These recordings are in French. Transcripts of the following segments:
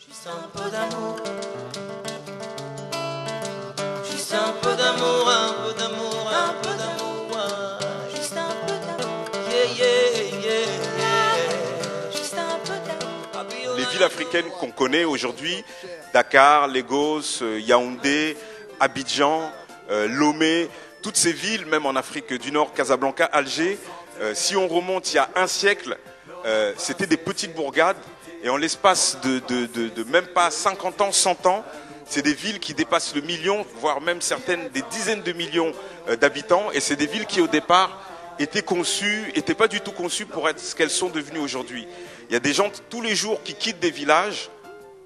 Juste un peu d'amour. Juste un peu d'amour, un peu d'amour, un peu d'amour. Juste un peu d'amour. Yeah, yeah, yeah, yeah. Juste un peu d'amour. Les villes africaines qu'on connaît aujourd'hui, Dakar, Lagos, Yaoundé, Abidjan, Lomé, toutes ces villes, même en Afrique du Nord, Casablanca, Alger, si on remonte il y a un siècle, c'était des petites bourgades et en l'espace de même pas 50 ans, 100 ans, c'est des villes qui dépassent le million, voire même certaines des dizaines de millions d'habitants, et c'est des villes qui au départ étaient pas du tout conçues pour être ce qu'elles sont devenues aujourd'hui. Il y a des gens tous les jours qui quittent des villages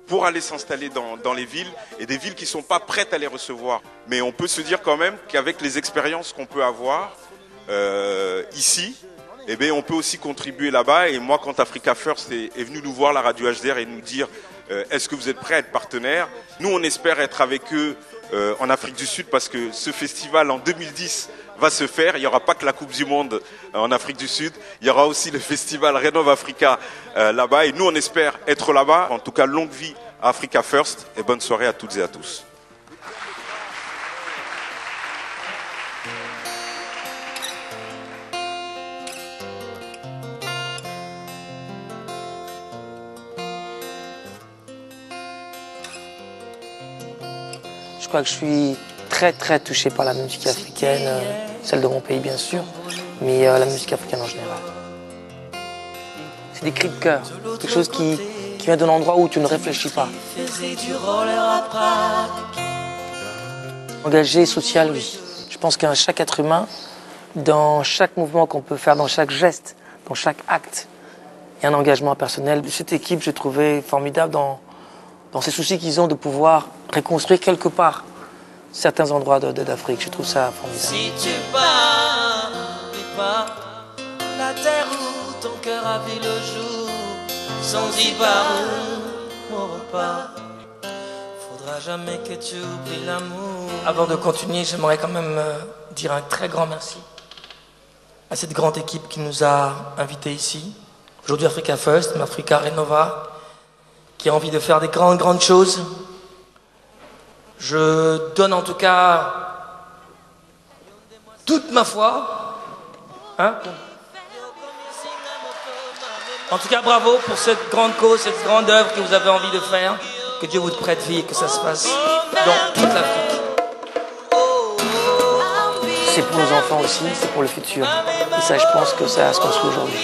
pour aller s'installer dans les villes, et des villes qui ne sont pas prêtes à les recevoir. Mais on peut se dire quand même qu'avec les expériences qu'on peut avoir ici, eh bien, on peut aussi contribuer là-bas. Et moi, quand Africa First est venu nous voir, la radio HDR, et nous dire est-ce que vous êtes prêts à être partenaires? Nous, on espère être avec eux en Afrique du Sud, parce que ce festival en 2010 va se faire. Il n'y aura pas que la Coupe du Monde en Afrique du Sud, il y aura aussi le festival Rénov Africa là-bas, et nous on espère être là-bas. En tout cas, longue vie à Africa First, et bonne soirée à toutes et à tous. Je crois que je suis très touché par la musique africaine, celle de mon pays bien sûr, mais la musique africaine en général. C'est des cris de cœur, quelque chose qui vient d'un endroit où tu ne réfléchis pas. Engagé social, oui. Je pense qu'à chaque être humain, dans chaque mouvement qu'on peut faire, dans chaque geste, dans chaque acte, il y a un engagement personnel. Cette équipe, j'ai trouvé formidable dans ces soucis qu'ils ont de pouvoir reconstruire quelque part certains endroits d'Afrique. Je trouve ça formidable. Si tu pars, n'oublie pas la terre où ton cœur a vu le jour, sans y mon repas. Faudra jamais que tu oublies l'amour. Avant de continuer, j'aimerais quand même dire un très grand merci à cette grande équipe qui nous a invités ici. Aujourd'hui, Africa First, mais Africa Renova, qui a envie de faire des grandes choses. Je donne en tout cas toute ma foi. Hein? En tout cas, bravo pour cette grande cause, cette grande œuvre que vous avez envie de faire. Que Dieu vous prête vie et que ça se passe dans toute l'Afrique. C'est pour nos enfants aussi, c'est pour le futur. Et ça, je pense que ça se construit aujourd'hui.